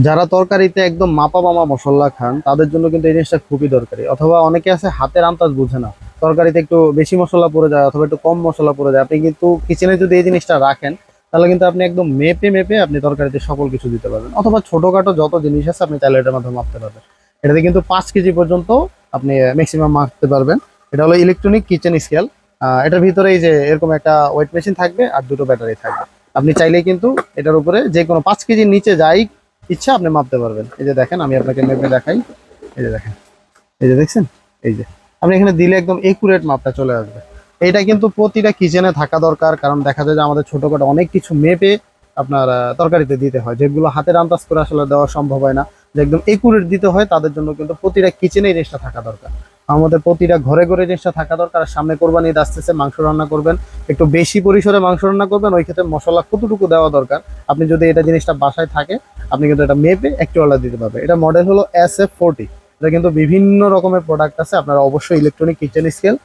যারা তরকারিতে একদম মাপা মামা মশলা খান তাদের জন্য কিন্তু এই জিনিসটা খুবই দরকারি। অথবা অনেকে আছে হাতের আন্দাজ বুঝে না, তরকারিতে একটু বেশি মশলা পড়ে যায় অথবা একটু কম মশলা পড়ে যায়। আপনি কিন্তু কিচেনে যদি এই জিনিসটা রাখেন তাহলে কিন্তু আপনি একদম মেপে মেপে আপনি তরকারিতে সকল কিছু দিতে পারবেন। অথবা ছোটখাটো যত জিনিস আছে আপনি চাইলে এটার মাধ্যমে মাপতে পারবেন। এটাতে কিন্তু 5 কেজি পর্যন্ত আপনি ম্যাক্সিমাম মাপতে পারবেন। এটা হলো ইলেকট্রনিক কিচেন স্কেল। এটার ভিতরে এই যে এরকম একটা ওয়েট মেশিন থাকবে আর দুটো ব্যাটারি থাকবে। আপনি চাইলেই কিন্তু এটার উপরে যে কোনো 5 কেজির নিচে যাই ইচ্ছা আপনি মাপতে পারবেন। এই যে দেখেন, আমি আপনাকে মেপে দেখাই। এই যে দেখেন, এই যে দেখছেন, এই যে আপনি এখানে দিলে একদম একুরেট মাপটা চলে আসবে। এটা কিন্তু প্রতিটা কিচেনে থাকা দরকার, কারণ দেখা যায় যে আমাদের ছোটখাটো অনেক কিছু মেপে আপনার তরকারিতে দিতে হয়, যেগুলো হাতের আন্দাজ করে আসলে দেওয়া সম্ভব হয় না। যে একদম একুরেট দিতে হয় তাদের জন্য কিন্তু প্রতিটা কিচেনে এই জিনিসটা থাকা দরকার। আমাদের প্রতিটা ঘরে ঘরে এই জিনিসটা থাকা দরকার। আর সামনে কোরবানি ঈদ আসতেছে, মাংস রান্না করবেন, একটু বেশি পরিসরে মাংস রান্না করবেন, ওই ক্ষেত্রে মশলা কতটুকু দেওয়া দরকার আপনি যদি এটা জিনিসটা বাসায় থাকে আপনি কিন্তু এটা মেপে একটু অর্ডার দিতে পারবেন। এটা মডেল হলো SF40। এটা কিন্তু বিভিন্ন রকমের প্রোডাক্ট আছে, আপনারা অবশ্যই ইলেকট্রনিক কিচেন স্কেল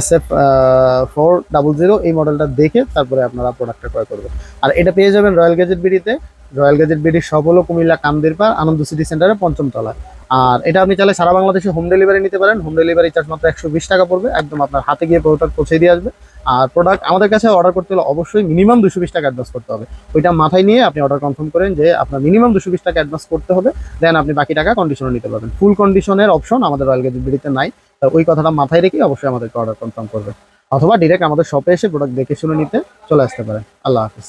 SF400 এই মডেলটা দেখে তারপরে আপনারা প্রোডাক্টটা ক্রয় করবেন। আর এটা পেয়ে যাবেন রয়্যাল গ্যাজেট বিডিতে। রয়্যাল গ্যাজেট বিডির সব হলো কুমিল্লা কামদেরপাড় আনন্দ সিটি সেন্টারে 5ম তলায়। আর এটা আপনি চাইলে সারা বাংলাদেশে হোম ডেলিভারি নিতে পারেন। হোম ডেলিভারি চার্জ মাত্র 120 টাকা পড়বে, একদম আপনার হাতে গিয়ে প্রোডাক্ট পৌঁছে দিয়ে আসবে। আর প্রোডাক্ট আমাদের কাছে অর্ডার করতে হলে অবশ্যই মিনিমাম 220 টাকা অ্যাডভান্স করতে হবে। ওইটা মাথায় নিয়ে আপনি অর্ডার কনফার্ম করেন যে আপনার মিনিমাম 220 টাকা অ্যাডভান্স করতে হবে, দেন আপনি বাকি টাকা কন্ডিশনে নিতে পারবেন। ফুল কন্ডিশনের অপশন আমাদের রয়্যাল গ্যাজেট বিডিতে নাই। তা ওই কথাটা মাথায় রেখে অবশ্যই আমাদেরকে অর্ডার কনফার্ম করবে, অথবা ডিরেক্ট আমাদের শপে এসে প্রোডাক্ট দেখে শুনে নিতে চলে আসতে পারেন। আল্লাহ হাফিজ।